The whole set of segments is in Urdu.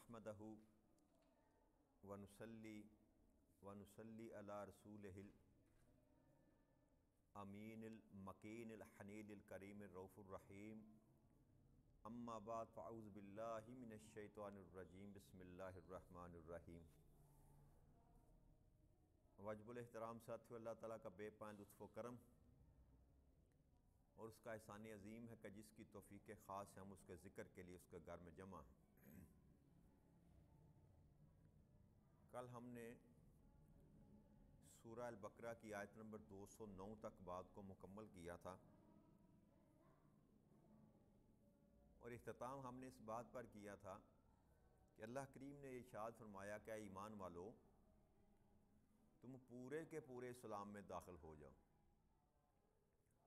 نحمدہ ونصلی علی رسولہ الامین المکین الحنین الکریم الرؤوف الرحیم اما بعد فاعوذ باللہ من الشیطان الرجیم بسم اللہ الرحمن الرحیم۔ واجب الاحترام ساتھیو، اللہ تعالیٰ کا بے پائے لطف و کرم اور اس کا احسان عظیم ہے کہ جس کی توفیق خاص ہے ہم اس کے ذکر کے لیے اس کے گھر میں جمع ہیں۔ کل ہم نے سورہ البقرہ کی آیت نمبر 209 تک بات کو مکمل کیا تھا، اور اختتام ہم نے اس بات پر کیا تھا کہ اللہ کریم نے ارشاد فرمایا کہ اے ایمان والو، تم پورے کے پورے اسلام میں داخل ہو جاؤ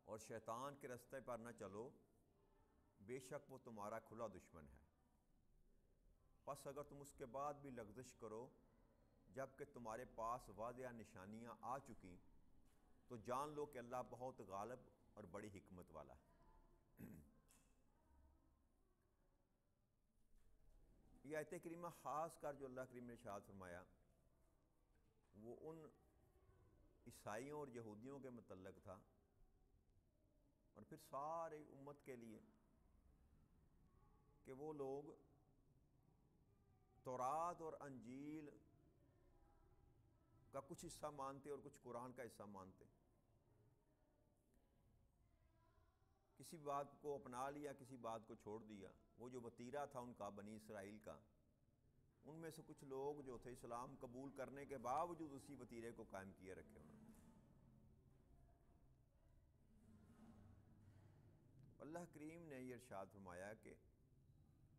اور شیطان کے راستے پر نہ چلو، بے شک وہ تمہارا کھلا دشمن ہے۔ پس اگر تم اس کے بعد بھی لغزش کرو جب کہ تمہارے پاس واضح نشانیاں آ چکیں، تو جان لو کہ اللہ بہت غالب اور بڑی حکمت والا ہے۔ یہ آیت کریمہ خاص کر جو اللہ کریم نے ارشاد فرمایا وہ ان عیسائیوں اور یہودیوں کے متعلق تھا، اور پھر سارے امت کے لیے کہ وہ لوگ تورات اور انجیل کا کچھ حصہ مانتے اور کچھ قرآن کا حصہ مانتے، کسی بات کو اپنا لیا کسی بات کو چھوڑ دیا۔ وہ جو وتیرہ تھا ان کا بنی اسرائیل کا، ان میں سے کچھ لوگ جو تھے اسلام قبول کرنے کے باوجود اسی وتیرے کو قائم کیے رکھے انہوں نے۔ اللہ کریم نے یہ ارشاد فرمایا کہ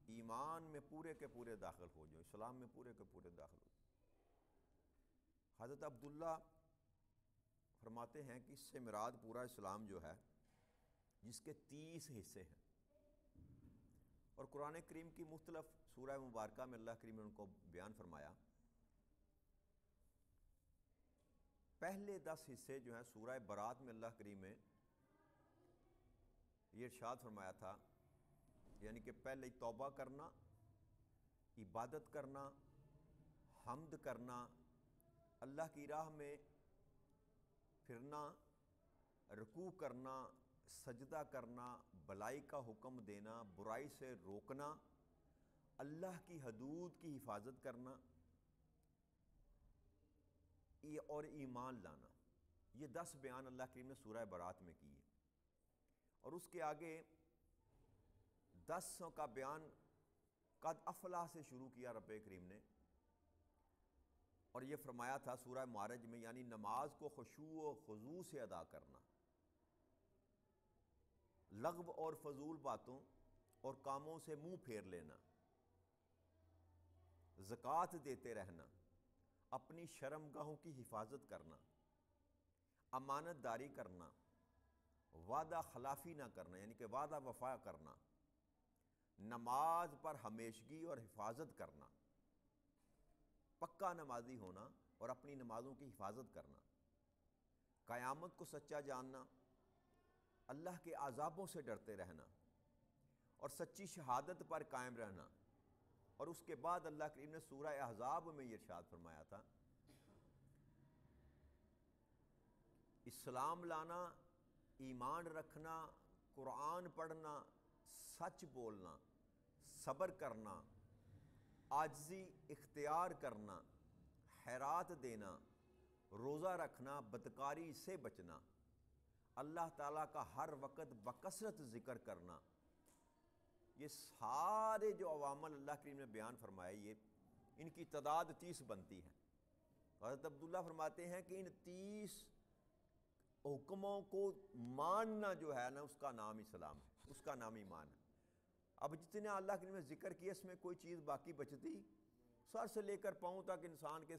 ایمان میں پورے کے پورے داخل ہو جاؤ، اسلام میں پورے کے پورے داخل ہو جاؤ۔ حضرت عبداللہ فرماتے ہیں کہ اس سے مراد پورا اسلام جو ہے جس کے 30 حصے ہیں، اور قرآن کریم کی مختلف سورہ مبارکہ میں اللہ کریم نے ان کو بیان فرمایا۔ پہلے 10 حصے جو ہیں سورہ برات میں اللہ کریم نے یہ ارشاد فرمایا تھا، یعنی کہ پہلے توبہ کرنا، عبادت کرنا، حمد کرنا، اللہ کی راہ میں پھرنا، رکوع کرنا، سجدہ کرنا، بھلائی کا حکم دینا، برائی سے روکنا، اللہ کی حدود کی حفاظت کرنا اور ایمان لانا۔ یہ 10 بیان اللہ کریم نے سورہ برات میں کیے، اور اس کے آگے 10 کا بیان قد افلاح سے شروع کیا رب کریم نے، اور یہ فرمایا تھا سورہ معارج میں، یعنی نماز کو خشوع و خضوع سے ادا کرنا، لغو اور فضول باتوں اور کاموں سے منہ پھیر لینا، زکوٰۃ دیتے رہنا، اپنی شرمگاہوں کی حفاظت کرنا، امانت داری کرنا، وعدہ خلافی نہ کرنا یعنی کہ وعدہ وفا کرنا، نماز پر ہمیشگی اور حفاظت کرنا، پکا نمازی ہونا اور اپنی نمازوں کی حفاظت کرنا، قیامت کو سچا جاننا، اللہ کے عذابوں سے ڈرتے رہنا اور سچی شہادت پر قائم رہنا۔ اور اس کے بعد اللہ کریم نے سورہ احزاب میں یہ ارشاد فرمایا تھا، اسلام لانا، ایمان رکھنا، قرآن پڑھنا، سچ بولنا، صبر کرنا، عاجزی اختیار کرنا، خیرات دینا، روزہ رکھنا، بدکاری سے بچنا، اللہ تعالیٰ کا ہر وقت بکثرت ذکر کرنا، یہ سارے جو عوامل اللہ کریم نے بیان فرمائے، یہ ان کی تعداد 30 بنتی ہے۔ حضرت عبداللہ فرماتے ہیں کہ ان 30 حکموں کو ماننا جو ہے نا، اس کا نام اسلام ہے، اس کا نام ایمان ہے۔ اب جتنے اللہ کریم نے ذکر کیا اس میں کوئی چیز باقی بچتی، سر سے لے کر پاؤں تک انسان کے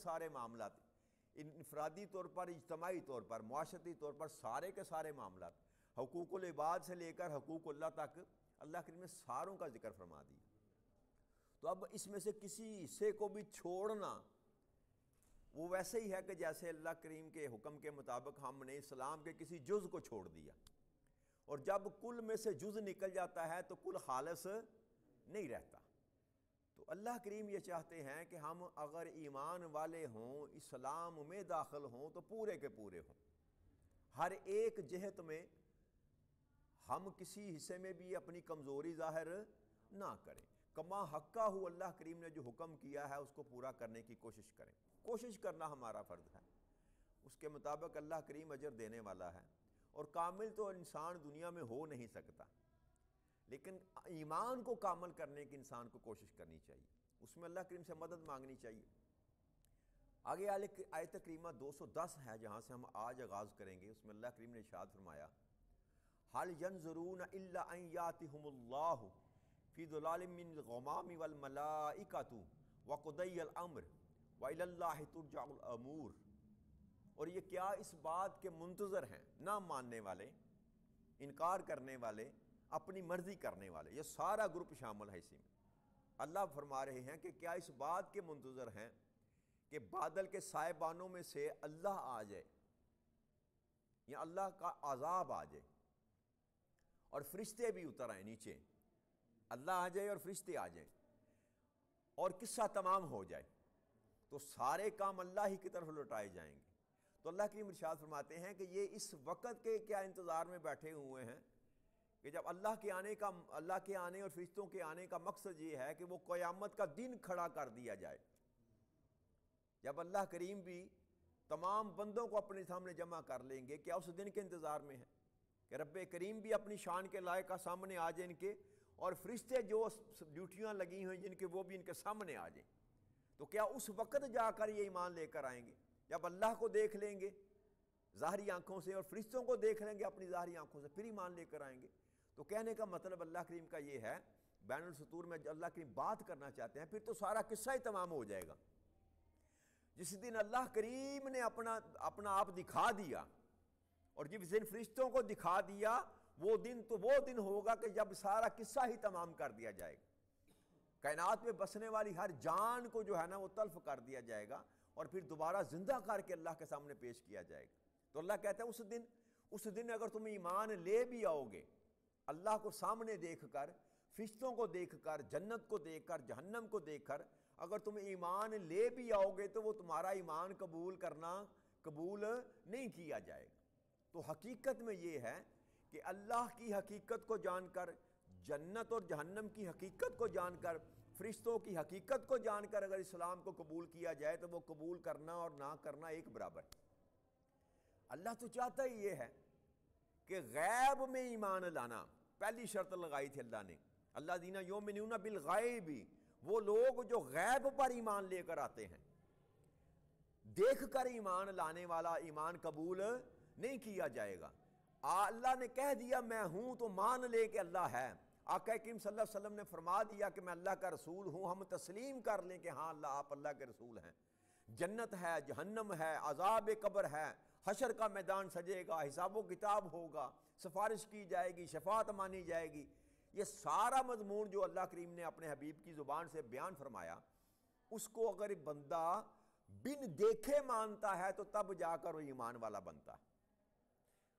سارے معاملات، انفرادی طور پر، اجتماعی طور پر، معاشرتی طور پر، سارے کے سارے معاملات، حقوق العباد سے لے کر حقوق اللہ تک اللہ کریم نے ساروں کا ذکر فرما دیا۔ تو اب اس میں سے کسی حصے کو بھی چھوڑنا وہ ویسے ہی ہے کہ جیسے اللہ کریم کے حکم کے مطابق ہم نے اسلام کے کسی جز کو چھوڑ دیا، اور جب کل میں سے جز نکل جاتا ہے تو کل خالص نہیں رہتا۔ تو اللہ کریم یہ چاہتے ہیں کہ ہم اگر ایمان والے ہوں، اسلام میں داخل ہوں تو پورے کے پورے ہوں، ہر ایک جہت میں ہم کسی حصے میں بھی اپنی کمزوری ظاہر نہ کریں۔ کما حقہ ہو، اللہ کریم نے جو حکم کیا ہے اس کو پورا کرنے کی کوشش کریں۔ کوشش کرنا ہمارا فرض ہے، اس کے مطابق اللہ کریم اجر دینے والا ہے۔ اور کامل تو انسان دنیا میں ہو نہیں سکتا، لیکن ایمان کو کامل کرنے کی انسان کو کوشش کرنی چاہیے، اس میں اللہ کریم سے مدد مانگنی چاہیے۔ آگے آیت کریمہ 210 ہے جہاں سے ہم آج آغاز کریں گے، اس میں اللہ کریم نے ارشاد فرمایا هل ينظرون الا ان ياتهم الله في ظلال من الغمام والملائكة وقضي الامر والى الله ترجع الامور۔ اور یہ کیا اس بات کے منتظر ہیں، نہ ماننے والے، انکار کرنے والے، اپنی مرضی کرنے والے، یہ سارا گروپ شامل ہے اسی میں۔ اللہ فرما رہے ہیں کہ کیا اس بات کے منتظر ہیں کہ بادل کے سائبانوں میں سے اللہ آ جائے یا اللہ کا عذاب آ جائے اور فرشتے بھی اتر آئیں نیچے، اللہ آ جائے اور فرشتے آ جائیں اور قصہ تمام ہو جائے، تو سارے کام اللہ ہی کی طرف لوٹائے جائیں گے۔ تو اللہ کی ارشاد فرماتے ہیں کہ یہ اس وقت کے کیا انتظار میں بیٹھے ہوئے ہیں کہ جب اللہ کے آنے اور فرشتوں کے آنے کا مقصد یہ ہے کہ وہ قیامت کا دن کھڑا کر دیا جائے، جب اللہ کریم بھی تمام بندوں کو اپنے سامنے جمع کر لیں گے۔ کیا اس دن کے انتظار میں ہے کہ رب کریم بھی اپنی شان کے لائق کا سامنے آ جائیں ان کے، اور فرشتے جو ڈیوٹیاں لگی ہوئی جن کے وہ بھی ان کے سامنے آ جائیں۔ تو کیا اس وقت جا کر یہ ایمان لے کر آئیں گے جب اللہ کو دیکھ لیں گے ظاہری آنکھوں سے اور فرشتوں کو دیکھ لیں گے اپنی ظاہری آنکھوں سے، پھر ایمان لے کر آئیں گے؟ تو کہنے کا مطلب اللہ کریم کا یہ ہے، بین السطور میں اللہ کریم بات کرنا چاہتے ہیں، پھر تو سارا قصہ ہی تمام ہو جائے گا۔ جس دن اللہ کریم نے اپنا آپ دکھا دیا اور جس دن فرشتوں کو دکھا دیا، وہ دن ہوگا کہ جب سارا قصہ ہی تمام کر دیا جائے گا۔ کائنات میں بسنے والی ہر جان کو جو ہے نا وہ تلف کر دیا جائے گا اور پھر دوبارہ زندہ کر کے اللہ کے سامنے پیش کیا جائے گا۔ تو اللہ کہتا ہے اس دن اگر تم ایمان لے بھی آؤ گے، اللہ کو سامنے دیکھ کر، فرشتوں کو دیکھ کر، جنت کو دیکھ کر، جہنم کو دیکھ کر اگر تم ایمان لے بھی آؤ گے تو وہ تمہارا ایمان قبول نہیں کیا جائے گا۔ تو حقیقت میں یہ ہے کہ اللہ کی حقیقت کو جان کر، جنت اور جہنم کی حقیقت کو جان کر، فرشتوں کی حقیقت کو جان کر اگر اسلام کو قبول کیا جائے تو وہ قبول کرنا اور نہ کرنا ایک برابر ہے۔ اللہ تو چاہتا ہی یہ ہے کہ غیب میں ایمان لانا، پہلی شرط لگائی تھی اللہ نے، اللہ دینا یومنون بالغیب، وہ لوگ جو غیب پر ایمان لے کر آتے ہیں، دیکھ کر ایمان لانے والا ایمان قبول نہیں کیا جائے گا۔ اللہ نے کہہ دیا میں ہوں تو مان لے کہ اللہ ہے۔ آقا کریم صلی اللہ علیہ وسلم نے فرما دیا کہ میں اللہ کا رسول ہوں، ہم تسلیم کر لیں کہ ہاں اللہ آپ اللہ کے رسول ہیں۔ جنت ہے، جہنم ہے، عذاب قبر ہے، حشر کا میدان سجے گا، حساب و کتاب ہوگا، سفارش کی جائے گی، شفاعت مانی جائے گی، یہ سارا مضمون جو اللہ کریم نے اپنے حبیب کی زبان سے بیان فرمایا، اس کو اگر بندہ بن دیکھے مانتا ہے تو تب جا کر وہ ایمان والا بنتا ہے۔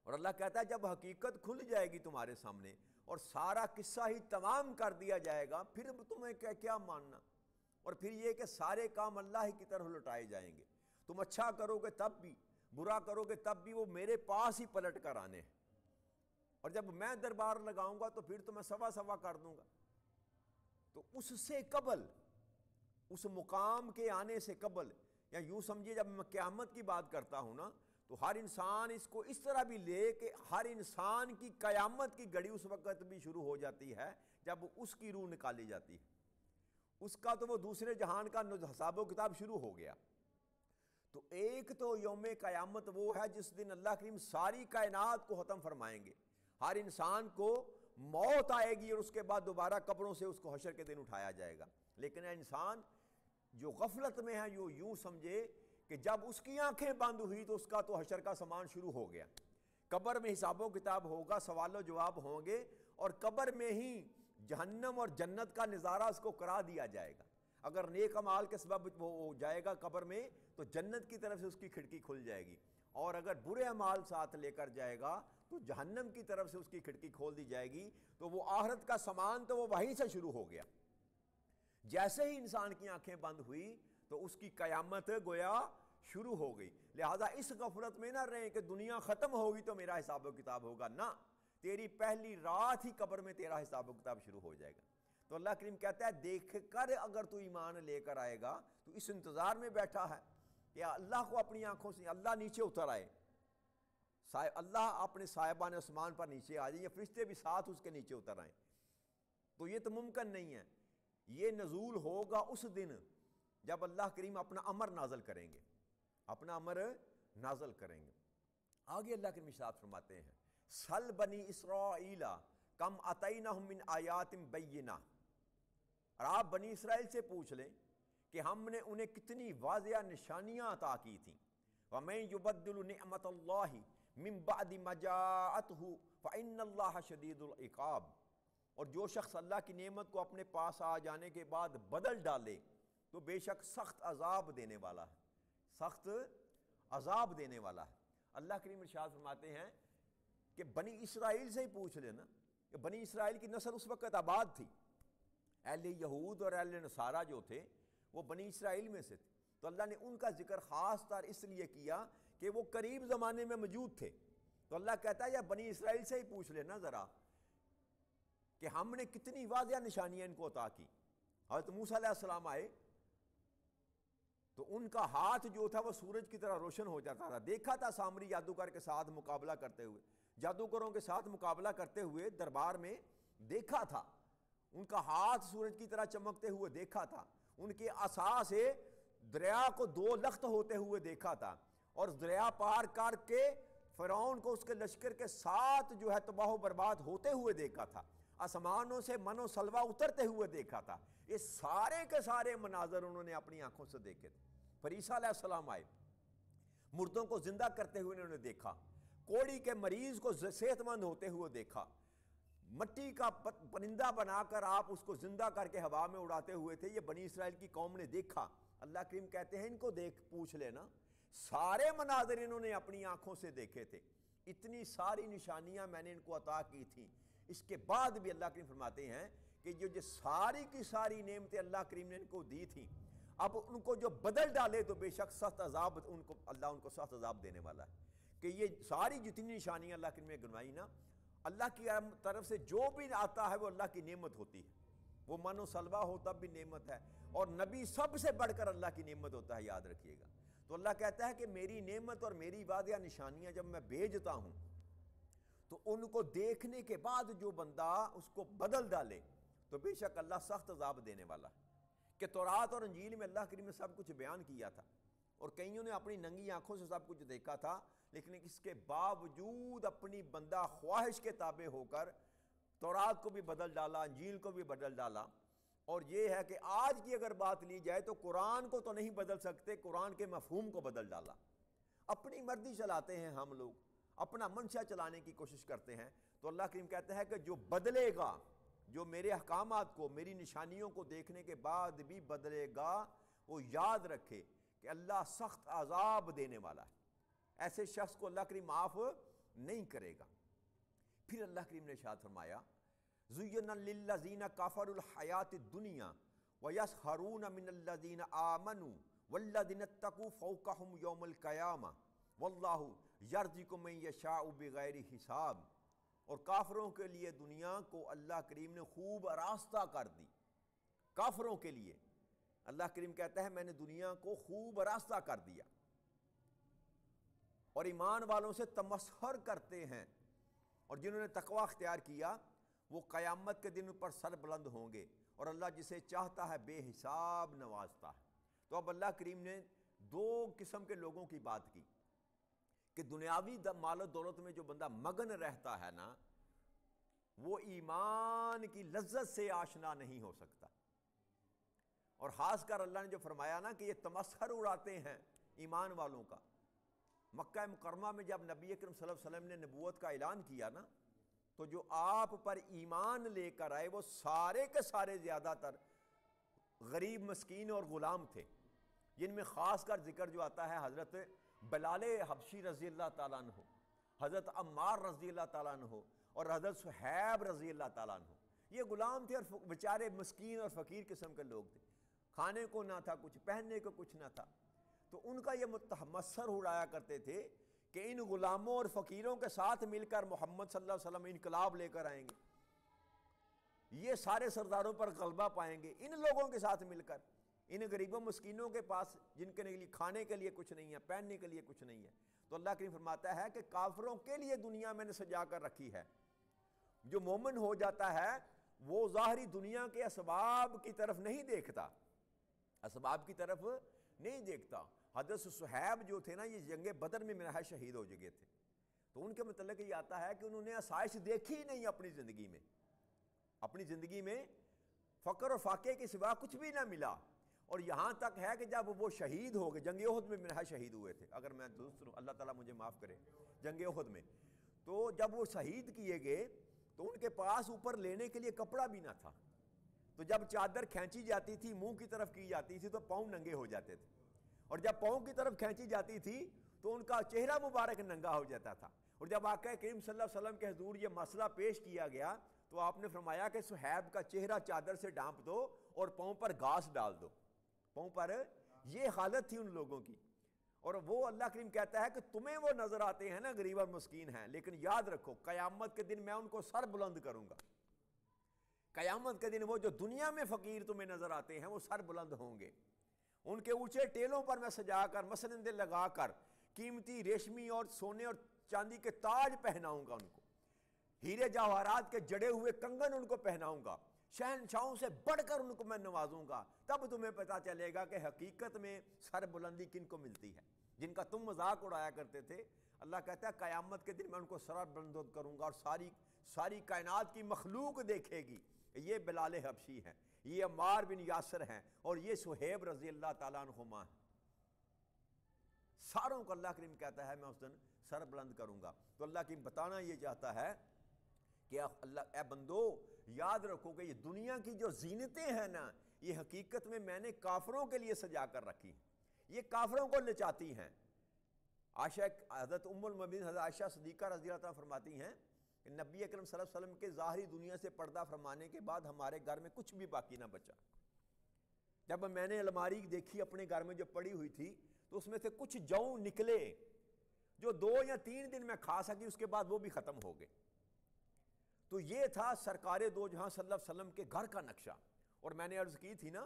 اور اللہ کہتا ہے جب حقیقت کھل جائے گی تمہارے سامنے اور سارا قصہ ہی تمام کر دیا جائے گا، پھر تمہیں کیا ماننا؟ اور پھر یہ کہ سارے کام اللہ ہی کی طرف لوٹائے جائیں گے، تم اچھا کرو گے تب بھی، برا کرو گے تب بھی، وہ میرے پاس ہی پلٹ کر آنے ہیں، اور جب میں دربار لگاؤں گا تو پھر تو میں سوا کر دوں گا۔ تو اس سے قبل، اس مقام کے آنے سے قبل، یا یوں سمجھیے جب میں قیامت کی بات کرتا ہوں نا، تو ہر انسان اس کو اس طرح بھی لے کہ ہر انسان کی قیامت کی گھڑی اس وقت بھی شروع ہو جاتی ہے جب اس کی روح نکالی جاتی ہے، اس کا تو وہ دوسرے جہان کا حساب و کتاب شروع ہو گیا۔ تو ایک تو یوم قیامت وہ ہے جس دن اللہ کریم ساری کائنات کو ختم فرمائیں گے، ہر انسان کو موت آئے گی اور اس کے بعد دوبارہ قبروں سے اس کو حشر کے دن اٹھایا جائے گا۔ لیکن انسان جو غفلت میں ہے یوں سمجھے کہ جب اس کی آنکھیں بند ہوئی تو اس کا تو حشر کا سامان شروع ہو گیا، قبر میں حساب و کتاب ہوگا، سوال و جواب ہوں گے، اور قبر میں ہی جہنم اور جنت کا نظارہ اس کو کرا دیا جائے گا۔ اگر نیک اعمال کے سبب وہ ہو جائے گا قبر میں تو جنت کی طرف سے اس کی کھڑکی کھل جائے گی، اور اگر برے اعمال ساتھ لے کر جائے گا تو جہنم کی طرف سے اس کی کھڑکی کھول دی جائے گی۔ تو وہ آخرت کا سامان تو وہ وہیں سے شروع ہو گیا، جیسے ہی انسان کی آنکھیں بند ہوئی تو اس کی قیامت گویا شروع ہو گئی. لہذا اس غفلت میں نہ رہیں کہ دنیا ختم ہوگی تو میرا حساب و کتاب ہوگا. نہ، تیری پہلی رات ہی قبر میں تیرا حساب و کتاب شروع ہو جائے گا. تو اللہ کریم کہتا ہے دیکھ کر اگر تو ایمان لے کر آئے گا تو اس انتظار میں بیٹھا ہے کہ اللہ کو اپنی آنکھوں سے اللہ نیچے اتر آئے، اللہ اپنے صاحبان عثمان پر نیچے آ جائے، یا فرشتے بھی ساتھ اس کے نیچے اتر آئیں. تو یہ تو ممکن نہیں ہے. یہ نزول ہوگا اس دن جب اللہ کریم اپنا امر نازل کریں گے، اپنا امر نازل کریں گے. آگے اللہ کریم ارشاد فرماتے ہیں سل بنی اسرائیل کم اتینہم من آیات بینہ. اور آپ بنی اسرائیل سے پوچھ لیں کہ ہم نے انہیں کتنی واضح نشانیاں عطا کی تھیں. وَمَن يُبَدِّلُ نِعْمَةَ اللَّهِ مِن بَعْدِ مَا جَاءَتْهُ فَإِنَّ اللَّهَ شَدِيدُ الْعِقَابِ. اور جو شخص اللہ کی نعمت کو اپنے پاس آ جانے کے بعد بدل ڈالے تو بے شک سخت عذاب دینے والا ہے، سخت عذاب دینے والا ہے. اللہ کریم ارشاد فرماتے ہیں کہ بنی اسرائیل سے ہی پوچھ لینا کہ بنی اسرائیل کی نسل اس وقت آباد تھی. اہل یہود اور اہل نصارہ جو تھے وہ بنی اسرائیل میں سے تھے. تو اللہ نے ان کا ذکر خاص طور اس لیے کیا کہ وہ قریب زمانے میں موجود تھے. تو اللہ کہتا ہے یا بنی اسرائیل سے ہی پوچھ لینا ذرا کہ ہم نے کتنی واضح نشانیاں ان کو عطا کی. حضرت موسیٰ علیہ السلام آئے تو ان کا ہاتھ جو تھا وہ سورج کی طرح روشن ہو جاتا تھا. دیکھا تھا سامری جادوگر کے ساتھ مقابلہ کرتے ہوئے، جادوگروں کے ساتھ مقابلہ کرتے ہوئے دربار میں دیکھا تھا. ان کا ہاتھ سورج کی طرح چمکتے ہوئے دیکھا تھا. ان کے عصا سے دریا کو دو لخت ہوتے ہوئے دیکھا تھا، اور دریا پار کر کے فرعون کو اس کے لشکر کے ساتھ جو ہے تباہ و برباد ہوتے ہوئے دیکھا تھا. آسمانوں سے من و سلوہ اترتے ہوئے دیکھا تھا. یہ سارے کے سارے مناظر انہوں نے اپنی آنکھوں سے دیکھے تھے. پھر عیسیٰ علیہ السلام آئے، مردوں کو زندہ کرتے ہوئے انہوں نے دیکھا، کوڑی کے مریض کو صحت مند ہوتے ہوئے دیکھا، مٹی کا پرندہ بنا کر آپ اس کو زندہ کر کے ہوا میں اڑاتے ہوئے تھے. یہ بنی اسرائیل کی قوم نے دیکھا. اللہ کریم کہتے ہیں ان کو دیکھ پوچھ لینا، سارے مناظر انہوں نے اپنی آنکھوں سے دیکھے تھے. اتنی ساری نشانیاں میں نے ان کو عطا کی تھیں. اس کے بعد بھی اللہ کریم فرماتے ہیں کہ جو ساری کی ساری نعمتیں اللہ کریم نے ان کو دی تھیں، اب ان کو جو بدل ڈالے تو بے شک سخت عذاب اللہ ان کو سخت عذاب دینے والا ہے. کہ یہ ساری جتنی نشانیاں اللہ کریم نے گنوائی نا، اللہ کی طرف سے جو بھی آتا ہے وہ اللہ کی نعمت ہوتی ہے. وہ من و سلوہ ہو تب بھی نعمت ہے، اور نبی سب سے بڑھ کر اللہ کی نعمت ہوتا ہے، یاد رکھیے گا. تو اللہ کہتا ہے کہ میری نعمت اور میری واضح نشانیاں جب میں بھیجتا ہوں تو ان کو دیکھنے کے بعد جو بندہ اس کو بدل ڈالے تو بے شک اللہ سخت عذاب دینے والا ہے. کہ تورات اور انجیل میں اللہ کریم نے سب کچھ بیان کیا تھا، اور کئیوں نے اپنی ننگی آنکھوں سے سب کچھ دیکھا تھا، لیکن اس کے باوجود اپنی بندہ خواہش کے تابع ہو کر تورات کو بھی بدل ڈالا، انجیل کو بھی بدل ڈالا. اور یہ ہے کہ آج کی اگر بات لی جائے تو قرآن کو تو نہیں بدل سکتے، قرآن کے مفہوم کو بدل ڈالا. اپنی مرضی چلاتے ہیں ہم لوگ، اپنا منشا چلانے کی کوشش کرتے ہیں. تو اللہ کریم کہتا ہے کہ جو بدلے گا، جو میرے احکامات کو، میری نشانیوں کو دیکھنے کے بعد بھی بدلے گا، وہ یاد رکھے کہ اللہ سخت عذاب دینے والا ہے. ایسے شخص کو اللہ کریم معاف نہیں کرے گا. پھر اللہ کریم نے ارشاد فرمایا زُيِّنَ لِلَّذِينَ كَفَرُوا الْحَيَاةِ الدُّنْيَا وَيَسْخَرُونَ مِنَ الَّذِينَ آمَنُوا وَالَّذِينَ اتَّقُوا فَوْقَهُمْ يَوْمَ الْقِيَامَةِ وَاللَّهُ يَرْزُقُ مَن يَشَاءُ بِغَيْرِ حساب. اور کافروں کے لیے دنیا کو اللہ کریم نے خوب آراستہ کر دی. کافروں کے لیے اللہ کریم کہتا ہے میں نے دنیا کو خوب آراستہ کر دیا. اور ایمان والوں سے تمسخر کرتے ہیں، اور جنہوں نے تقوی اختیار کیا وہ قیامت کے دن پر سر بلند ہوں گے، اور اللہ جسے چاہتا ہے بے حساب نوازتا ہے. تو اب اللہ کریم نے دو قسم کے لوگوں کی بات کی کہ دنیاوی مال و دولت میں جو بندہ مگن رہتا ہے نا، وہ ایمان کی لذت سے آشنا نہیں ہو سکتا. اور خاص کر اللہ نے جو فرمایا نا کہ یہ تمسخر اڑاتے ہیں ایمان والوں کا. مکہ مکرمہ میں جب نبی اکرم صلی اللہ علیہ وسلم نے نبوت کا اعلان کیا نا، تو جو آپ پر ایمان لے کر آئے وہ سارے کے سارے زیادہ تر غریب مسکین اور غلام تھے، جن میں خاص کر ذکر جو آتا ہے حضرت بلال حبشی رضی اللہ تعالیٰ عنہ، حضرت عمار رضی اللہ تعالیٰ عنہ، اور حضرت صہیب رضی اللہ تعالیٰ عنہ. یہ غلام تھے اور بیچارے مسکین اور فقیر قسم کے لوگ تھے، کھانے کو نہ تھا کچھ، پہننے کو کچھ نہ تھا. تو ان کا یہ متمسر اڑایا کرتے تھے کہ ان غلاموں اور فقیروں کے ساتھ مل کر محمد صلی اللہ علیہ وسلم انقلاب لے کر آئیں گے، یہ سارے سرداروں پر غلبہ پائیں گے ان لوگوں کے ساتھ مل کر، ان غریبوں مسکینوں کے پاس جن کے لیے کھانے کے لیے کچھ نہیں ہے، پہننے کے لیے کچھ نہیں ہے. تو اللہ کریم فرماتا ہے کہ کافروں کے لیے دنیا میں نے سجا کر رکھی ہے. جو مومن ہو جاتا ہے وہ ظاہری دنیا کے اسباب کی طرف نہیں دیکھتا، اسباب کی طرف نہیں دیکھتا. حضرت صہیب جو تھے نا، یہ جنگ بدر میں میرا شہید ہو چکے تھے. تو ان کے متعلق یہ آتا ہے کہ انہوں نے آسائش دیکھی ہی نہیں اپنی زندگی میں، اپنی زندگی میں فقر اور فاقے کے سوا کچھ بھی نہ ملا. اور یہاں تک ہے کہ جب وہ شہید ہو گئے، جنگ احد میں میرا شہید ہوئے تھے اگر میں درست ہوں، اللہ تعالیٰ مجھے معاف کرے، جنگ احد میں. تو جب وہ شہید کیے گئے تو ان کے پاس اوپر لینے کے لیے کپڑا بھی نہ تھا. تو جب چادر کھینچی جاتی تھی منہ کی طرف کی جاتی تھی تو پاؤں ننگے ہو جاتے تھے، اور جب پاؤں کی طرف کھینچی جاتی تھی تو ان کا چہرہ مبارک ننگا ہو جاتا تھا. اور جب آقا کریم صلی اللہ علیہ وسلم کے حضور یہ مسئلہ پیش کیا گیا تو آپ نے فرمایا کہ صہیب کا چہرہ چادر سے ڈھانپ دو اور پاؤں پر گھاس ڈال دو، پاؤں پر. یہ حالت تھی ان لوگوں کی. اور وہ اللہ کریم کہتا ہے کہ تمہیں وہ نظر آتے ہیں نا غریب اور مسکین ہیں، لیکن یاد رکھو قیامت کے دن میں ان کو سر بلند کروں گا. قیامت کے دن وہ جو دنیا میں فقیر تمہیں نظر آتے ہیں وہ سر بلند ہوں گے. ان کے اونچے ٹیلوں پر میں سجا کر مسندے لگا کر قیمتی ریشمی اور سونے اور چاندی کے تاج پہناؤں گا، ان کو ہیرے جواہرات کے جڑے ہوئے کنگن ان کو پہناؤں گا، شہنشاہوں سے بڑھ کر ان کو میں نوازوں گا. تب تمہیں پتا چلے گا کہ حقیقت میں سر بلندی کن کو ملتی ہے، جن کا تم مذاق اڑایا کرتے تھے. اللہ کہتا ہے قیامت کے دن میں ان کو سر بلند کروں گا اور ساری کائنات کی مخلوق دیکھے گی. یہ بلال حبشی ہیں، یہ عمار بن یاسر ہیں، اور یہ صہیب رضی اللہ تعالیٰ عنہما ہیں. ساروں کو اللہ کریم کہتا ہے میں اس دن سر بلند کروں گا. تو اللہ کریم بتانا یہ چاہتا ہے کہ اللہ اے بندو یاد رکھو کہ یہ دنیا کی جو زینتیں ہیں نا، یہ حقیقت میں نے کافروں کے لیے سجا کر رکھی، یہ کافروں کو لچاتی ہیں. عائشہ حضرت ام المؤمنین حضرت عائشہ صدیقہ رضی اللہ عنہا فرماتی ہیں کہ نبی اکرم صلی اللہ علیہ وسلم کے ظاہری دنیا سے پردہ فرمانے کے بعد ہمارے گھر میں کچھ بھی باقی نہ بچا. جب میں نے الماری دیکھی اپنے گھر میں جو پڑی ہوئی تھی تو اس میں سے کچھ جوں نکلے جو 2 یا 3 دن میں کھا سکی، اس کے بعد وہ بھی ختم ہو گئے. تو یہ تھا سرکار دو جہاں صلی اللہ علیہ وسلم کے گھر کا نقشہ. اور میں نے عرض کی تھی نا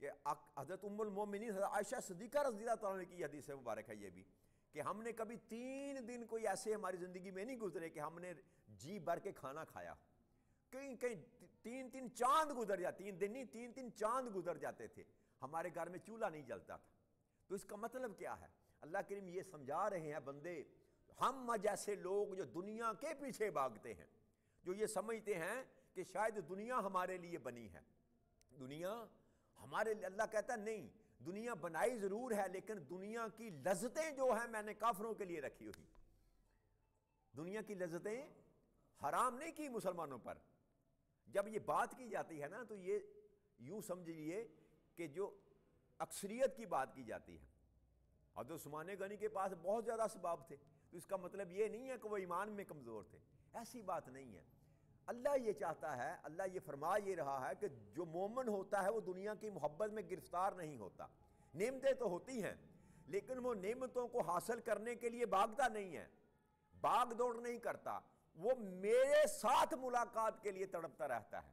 کہ حضرت ام المومنین حضرت عائشہ صدیقہ رضی اللہ تعالیٰ کی حدیث مبارک ہے یہ بھی، کہ ہم نے کبھی 3 دن کوئی ایسے ہماری زندگی میں نہیں گزرے کہ ہم نے جی بھر کے کھانا کھایا. کہیں 3 چاند گزر جاتے، 3 دن نہیں 3 چاند گزر جاتے تھے، ہمارے گھر میں چولہا نہیں جلتا تھا. تو اس کا مطلب کیا ہے؟ اللہ کریم یہ سمجھا رہے ہیں بندے، ہم جیسے لوگ جو دنیا کے پیچھے بھاگتے ہیں، جو یہ سمجھتے ہیں کہ شاید دنیا ہمارے لیے بنی ہے، دنیا ہمارے لیے، اللہ کہتا ہے نہیں، دنیا بنائی ضرور ہے لیکن دنیا کی لذتیں جو ہیں میں نے کافروں کے لیے رکھی ہوئی. دنیا کی لذتیں حرام نہیں کی مسلمانوں پر. جب یہ بات کی جاتی ہے نا تو یہ یوں سمجھیے کہ جو اکثریت کی بات کی جاتی ہے. حضرت عثمان غنی کے پاس بہت زیادہ اسباب تھے، تو اس کا مطلب یہ نہیں ہے کہ وہ ایمان میں کمزور تھے، ایسی بات نہیں ہے. اللہ یہ چاہتا ہے، اللہ یہ فرما یہ رہا ہے کہ جو مومن ہوتا ہے وہ دنیا کی محبت میں گرفتار نہیں ہوتا. نعمتیں تو ہوتی ہیں لیکن وہ نعمتوں کو حاصل کرنے کے لیے بھاگتا نہیں ہے، بھاگ دوڑ نہیں کرتا، وہ میرے ساتھ ملاقات کے لیے تڑپتا رہتا ہے.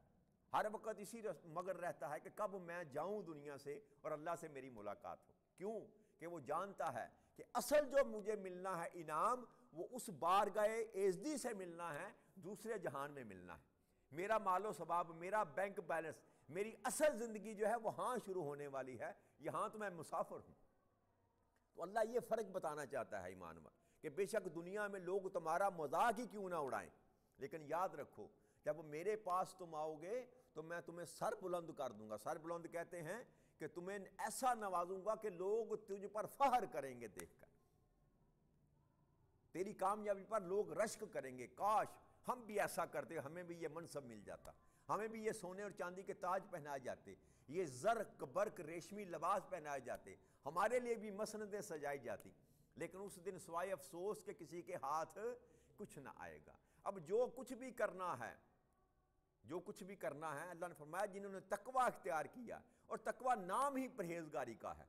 ہر وقت اسی مگر رہتا ہے کہ کب میں جاؤں دنیا سے اور اللہ سے میری ملاقات ہو. کیوں کہ وہ جانتا ہے کہ اصل جو مجھے ملنا ہے انعام، وہ اس بارگاہ ایزدی سے ملنا ہے، دوسرے جہان میں ملنا ہے. میرا مال و ثواب، میرا بینک بیلنس، میری اصل زندگی جو ہے وہاں شروع ہونے والی ہے، یہاں تو میں مسافر ہوں. تو اللہ یہ فرق بتانا چاہتا ہے ایمان میں کہ بے شک دنیا میں لوگ تمہارا مذاق ہی کیوں نہ اڑائیں، لیکن یاد رکھو جب میرے پاس تم آؤ گے تو میں تمہیں سر بلند کر دوں گا. سر بلند کہتے ہیں کہ تمہیں ایسا نوازوں گا کہ لوگ تجھ پر فخر کریں گے، دیکھ کر تیری کامیابی پر لوگ رشک کریں گے، کاش ہم بھی ایسا کرتے، ہمیں بھی یہ منصب مل جاتا، ہمیں بھی یہ سونے اور چاندی کے تاج پہنائے جاتے، یہ زرق برق ریشمی لباس پہنائے جاتے، ہمارے لیے بھی مسندیں سجائی جاتی. لیکن اس دن سوائے افسوس کہ کسی کے ہاتھ کچھ نہ آئے گا. اب جو کچھ بھی کرنا ہے جو کچھ بھی کرنا ہے اللہ نے فرمایا جنہوں نے تقوی اختیار کیا، اور تقوی نام ہی پرہیزگاری کا ہے،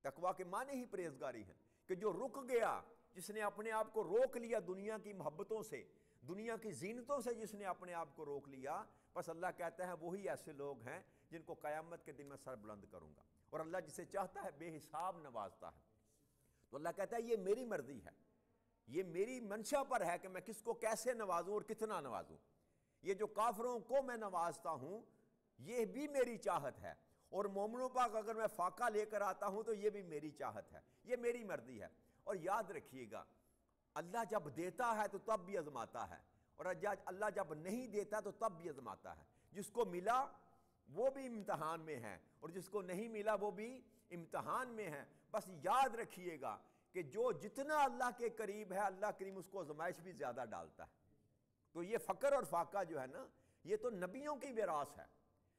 تقوی کے معنی ہی پرہیزگاری ہے، کہ جو رک گیا، جس نے اپنے آپ کو روک لیا دنیا کی محبتوں سے، دنیا کی زینتوں سے جس نے اپنے آپ کو روک لیا، بس اللہ کہتا ہے وہی ایسے لوگ ہیں جن کو قیامت کے دن میں سر بلند کروں گا، اور اللہ جسے چاہتا ہے بے حساب نوازتا ہے۔ تو اللہ کہتا ہے یہ میری مرضی ہے، یہ میری منشا پر ہے کہ میں کس کو کیسے نوازوں اور کتنا نوازوں۔ یہ جو کافروں کو میں نوازتا ہوں یہ بھی میری چاہت ہے، اور مومنوں پر اگر میں فاقہ لے کر آتا ہوں تو یہ بھی میری چاہت ہے، یہ میری مرضی ہے۔ اور یاد رکھیے گا اللہ جب دیتا ہے تو تب بھی آزماتا ہے، اور اللہ جب نہیں دیتا تو تب بھی آزماتا ہے۔ جس کو ملا وہ بھی امتحان میں ہے، اور جس کو نہیں ملا وہ بھی امتحان میں ہے۔ بس یاد رکھیے گا کہ جو جتنا اللہ کے قریب ہے اللہ کریم اس کو آزمائش بھی زیادہ ڈالتا ہے۔ تو یہ فقر اور فاقہ جو ہے نا، یہ تو نبیوں کی میراث ہے۔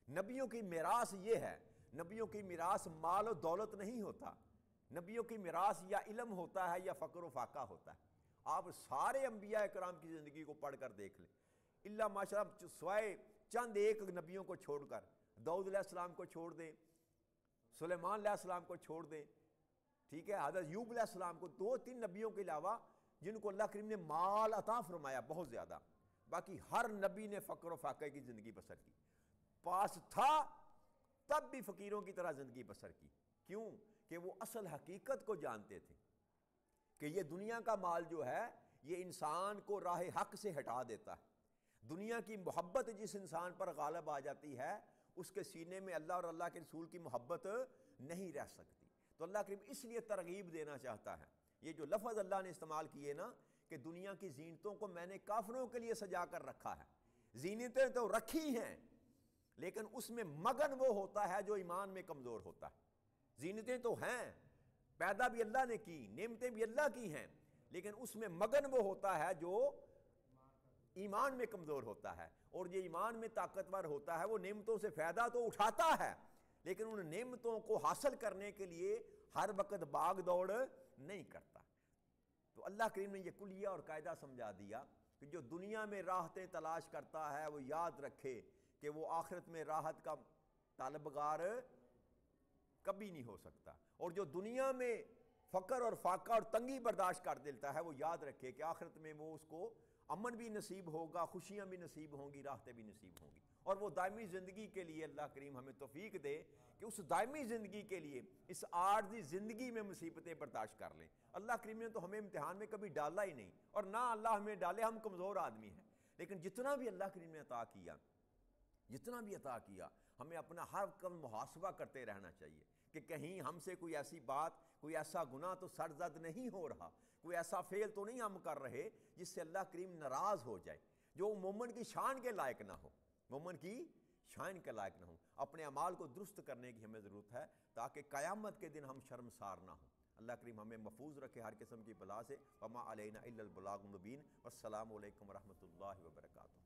نبیوں کی میراث یہ ہے، نبیوں کی میراث مال و دولت نہیں ہوتا، نبیوں کی میراث یا علم ہوتا ہے یا فقر و فاقہ ہوتا ہے۔ آپ سارے انبیاء کرام کی زندگی کو پڑھ کر دیکھ لیں، اللہ ماشاءاللہ سوائے چند ایک نبیوں کو چھوڑ کر، داؤد علیہ السلام کو چھوڑ دیں، سلیمان علیہ السلام کو چھوڑ دیں، ٹھیک ہے، حضرت ایوب علیہ السلام کو، 2-3 نبیوں کے علاوہ جن کو اللہ کریم نے مال عطا فرمایا بہت زیادہ، باقی ہر نبی نے فقر و فاقے کی زندگی بسر کی۔ پاس تھا تب بھی فقیروں کی طرح زندگی بسر کی، کیوں کہ وہ اصل حقیقت کو جانتے تھے کہ یہ دنیا کا مال جو ہے یہ انسان کو راہ حق سے ہٹا دیتا ہے۔ دنیا کی محبت جس انسان پر غالب آ جاتی ہے اس کے سینے میں اللہ اور اللہ کے رسول کی محبت نہیں رہ سکتی۔ تو اللہ کریم اس لیے ترغیب دینا چاہتا ہے، یہ جو لفظ اللہ نے استعمال کیے نا کہ دنیا کی زینتوں کو میں نے کافروں کے لیے سجا کر رکھا ہے، زینتیں تو رکھی ہیں لیکن اس میں مگن وہ ہوتا ہے جو ایمان میں کمزور ہوتا ہے۔ زینتیں تو ہیں، پیدا بھی اللہ نے کی، نعمتیں بھی اللہ کی ہیں، لیکن اس میں مگن وہ ہوتا ہے جو ایمان میں کمزور ہوتا ہے، اور یہ ایمان میں طاقتور ہوتا ہے وہ نعمتوں سے فائدہ تو اٹھاتا ہے لیکن ان نعمتوں کو حاصل کرنے کے لیے ہر وقت باغ دوڑ نہیں کرتا۔ تو اللہ کریم نے یہ کلیہ اور قاعدہ سمجھا دیا کہ جو دنیا میں راحتیں تلاش کرتا ہے وہ یاد رکھے کہ وہ آخرت میں راحت کا طالبگار کبھی نہیں ہو سکتا، اور جو دنیا میں فقر اور فاقہ اور تنگی برداشت کر دیتا ہے وہ یاد رکھے کہ آخرت میں وہ اس کو امن بھی نصیب ہوگا، خوشیاں بھی نصیب ہوں گی، راحتیں بھی نصیب ہوں گی، اور وہ دائمی زندگی کے لیے اللہ کریم ہمیں توفیق دے کہ اس دائمی زندگی کے لیے اس عارضی زندگی میں مصیبتیں برداشت کر لیں۔ اللہ کریم نے تو ہمیں امتحان میں کبھی ڈالا ہی نہیں، اور نہ اللہ ہمیں ڈالے، ہم کمزور آدمی ہیں، لیکن جتنا بھی اللہ کریم نے عطا کیا، جتنا بھی عطا کیا، ہمیں اپنا ہر وقت محاسبہ کرتے رہنا چاہیے کہ کہیں ہم سے کوئی ایسی بات، کوئی ایسا گناہ تو سرزد نہیں ہو رہا، کوئی ایسا فعل تو نہیں ہم کر رہے جس سے اللہ کریم ناراض ہو جائے، جو مومن کی شان کے لائق نہ ہو، مومن کی شان کے لائق نہ ہو۔ اپنے اعمال کو درست کرنے کی ہمیں ضرورت ہے تاکہ قیامت کے دن ہم شرمسار نہ ہوں۔ اللہ کریم ہمیں محفوظ رکھے ہر قسم کی بلا سے۔ وما علینا الا البلاغ المبین۔ والسلام علیکم ورحمۃ اللہ وبرکاتہ۔